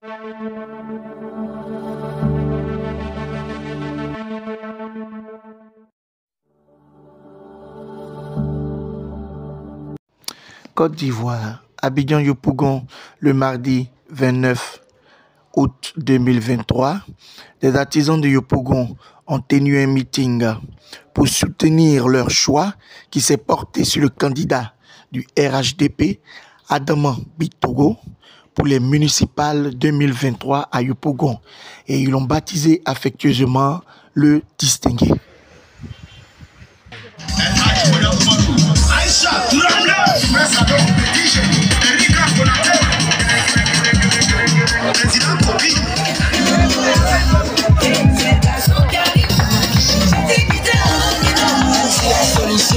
Côte d'Ivoire, Abidjan-Yopougon, le mardi 29 août 2023, les artisans de Yopougon ont tenu un meeting pour soutenir leur choix qui s'est porté sur le candidat du RHDP, Adama Bitogo, pour les municipales 2023 à Yopougon. Et ils l'ont baptisé affectueusement le distingué.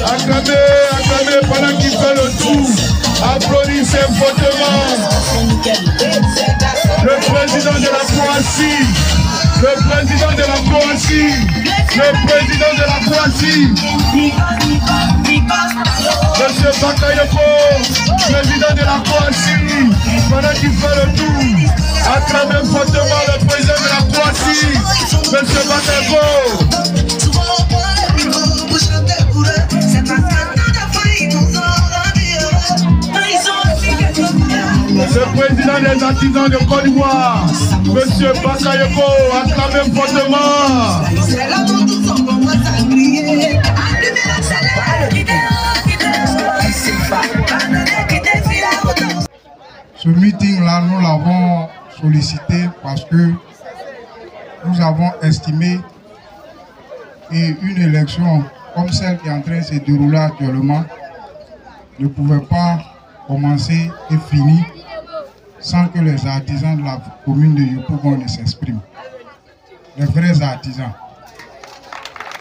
Acclamez pendant qu'il fait le tour. Applaudissez fortement. Le président de la Croatie. Le président de la Croatie. Le président de la Croatie. Monsieur Bakayoko, président de la Croatie. Pendant qu'il fait le tour. Acclamez fortement le président de la Croatie. Monsieur Bakayoko. Le président des artisans de Côte d'Ivoire, Monsieur Bakayoko, acclamez fortement. Ce meeting-là, nous l'avons sollicité parce que nous avons estimé qu'une élection comme celle qui est en train de se dérouler actuellement ne pouvait pas commencer et finir sans que les artisans de la commune de Yopougon ne s'expriment. Les vrais artisans.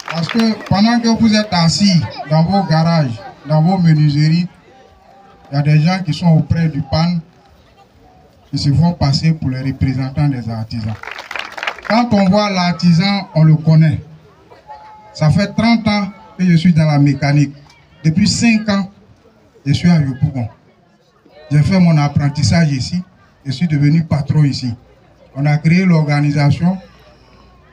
Parce que pendant que vous êtes assis dans vos garages, dans vos menuiseries, il y a des gens qui sont auprès du PAN qui se font passer pour les représentants des artisans. Quand on voit l'artisan, on le connaît. Ça fait 30 ans que je suis dans la mécanique. Depuis 5 ans, je suis à Yopougon. J'ai fait mon apprentissage ici. Je suis devenu patron ici. On a créé l'organisation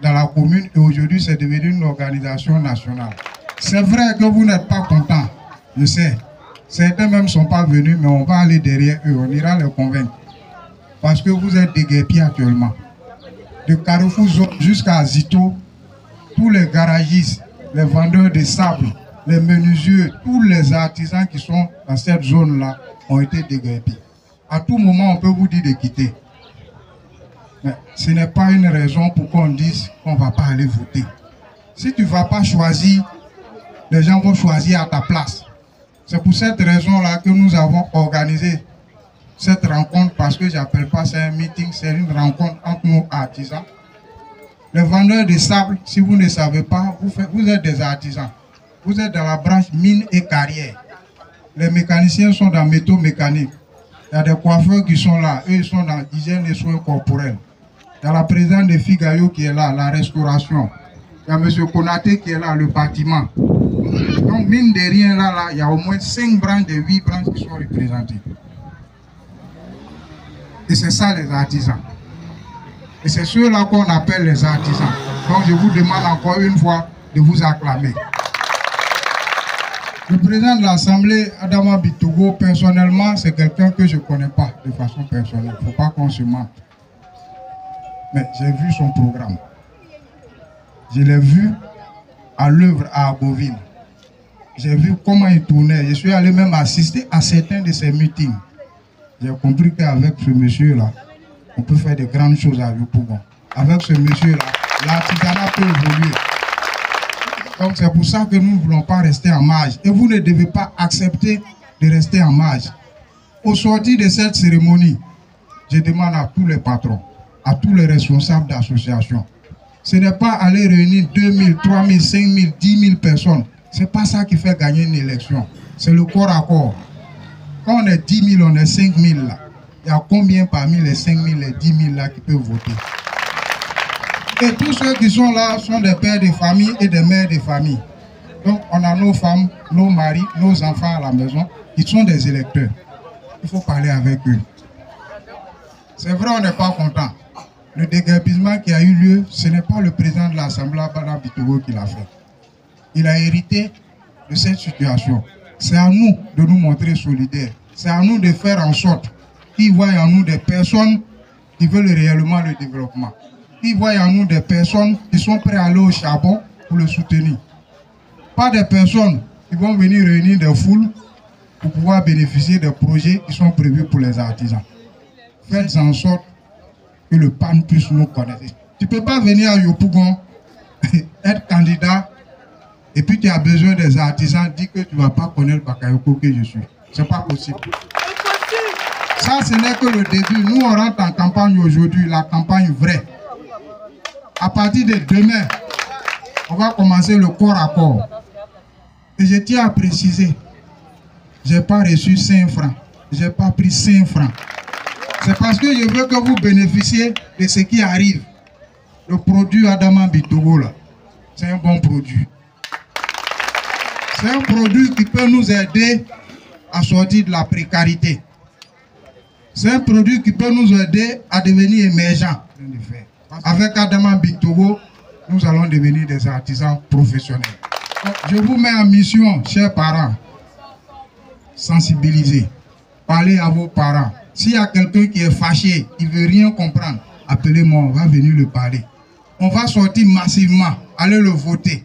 dans la commune et aujourd'hui c'est devenu une organisation nationale. C'est vrai que vous n'êtes pas content, je sais. Certains même ne sont pas venus, mais on va aller derrière eux, on ira les convaincre. Parce que vous êtes déguerpis actuellement. De Carrefour jusqu'à Zito, tous les garagistes, les vendeurs de sable, les menuisiers, tous les artisans qui sont dans cette zone-là ont été déguerpis. À tout moment, on peut vous dire de quitter. Mais ce n'est pas une raison pour qu'on dise qu'on ne va pas aller voter. Si tu ne vas pas choisir, les gens vont choisir à ta place. C'est pour cette raison-là que nous avons organisé cette rencontre, parce que je n'appelle pas ça un meeting, c'est une rencontre entre nos artisans. Les vendeurs de sable, si vous ne savez pas, vous êtes des artisans. Vous êtes dans la branche mine et carrière. Les mécaniciens sont dans métaux mécaniques. Il y a des coiffeurs qui sont là. Eux, ils sont dans l'hygiène et soins corporels. Il y a la présidente de Figayo qui est là, la restauration. Il y a M. Konaté qui est là, le bâtiment. Donc, mine de rien, là, il y a au moins 5 branches de 8 branches qui sont représentées. Et c'est ça les artisans. Et c'est ceux-là qu'on appelle les artisans. Donc, je vous demande encore une fois de vous acclamer. Le président de l'Assemblée, Adama Bitogo, personnellement, c'est quelqu'un que je ne connais pas de façon personnelle. Il ne faut pas qu'on se mente. Mais j'ai vu son programme. Je l'ai vu à l'œuvre à Agoville. J'ai vu comment il tournait. Je suis allé même assister à certains de ses meetings. J'ai compris qu'avec ce monsieur-là, on peut faire de grandes choses à Yopougon. Avec ce monsieur-là, l'artisanat peut évoluer. Donc c'est pour ça que nous ne voulons pas rester en marge. Et vous ne devez pas accepter de rester en marge. Au sortir de cette cérémonie, je demande à tous les patrons, à tous les responsables d'associations, ce n'est pas aller réunir 2000, 3000, 5000, 10 000 personnes. Ce n'est pas ça qui fait gagner une élection. C'est le corps à corps. Quand on est 10 000, on est 5 000 là. Il y a combien parmi les 5 000, les 10 000 là qui peuvent voter? Et tous ceux qui sont là sont des pères de famille et des mères de famille. Donc on a nos femmes, nos maris, nos enfants à la maison qui sont des électeurs. Il faut parler avec eux. C'est vrai, on n'est pas content. Le déguerpissement qui a eu lieu, ce n'est pas le président de l'Assemblée, Bada Bitogo, qui l'a fait. Il a hérité de cette situation. C'est à nous de nous montrer solidaires. C'est à nous de faire en sorte qu'ils voient en nous des personnes qui veulent réellement le développement. Qu'ils voient en nous des personnes qui sont prêtes à aller au charbon pour le soutenir. Pas des personnes qui vont venir réunir des foules pour pouvoir bénéficier des projets qui sont prévus pour les artisans. Faites en sorte que le PAN puisse nous connaître. Tu ne peux pas venir à Yopougon, être candidat, et puis tu as besoin des artisans, dire que tu ne vas pas connaître Bakayoko que je suis. Ce n'est pas possible. Ça, ce n'est que le début. Nous, on rentre en campagne aujourd'hui, la campagne vraie. À partir de demain, on va commencer le corps à corps. Et je tiens à préciser, je n'ai pas reçu 5 francs. Je n'ai pas pris 5 francs. C'est parce que je veux que vous bénéficiez de ce qui arrive. Le produit Adama Bitogo, là, c'est un bon produit. C'est un produit qui peut nous aider à sortir de la précarité. C'est un produit qui peut nous aider à devenir émergents. Avec Adama Bitogo, nous allons devenir des artisans professionnels. Je vous mets en mission, chers parents, sensibiliser, parlez à vos parents. S'il y a quelqu'un qui est fâché, qui ne veut rien comprendre, appelez-moi, on va venir le parler. On va sortir massivement, aller le voter.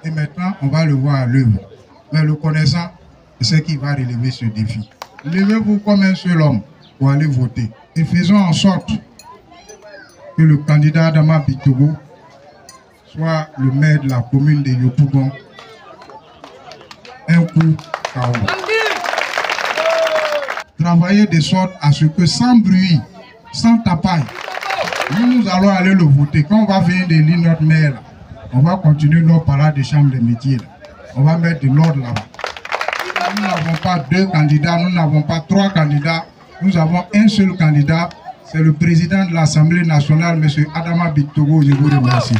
Et maintenant, on va le voir à l'œuvre. Mais le connaissant, c'est qui va relever ce défi. Levez-vous comme un seul homme pour aller voter. Et faisons en sorte que le candidat Adama Bitogo soit le maire de la commune de Yopougon. Un coup KO. Travailler de sorte à ce que sans bruit, sans tapage, nous allons aller le voter. Quand on va venir d'élire notre maire, là, on va continuer nos parades de chambre de métier. Là. On va mettre de l'ordre là-bas. Nous n'avons pas 2 candidats, nous n'avons pas 3 candidats. Nous avons un seul candidat. C'est le président de l'Assemblée nationale, M. Adama Bitogo. Je vous remercie.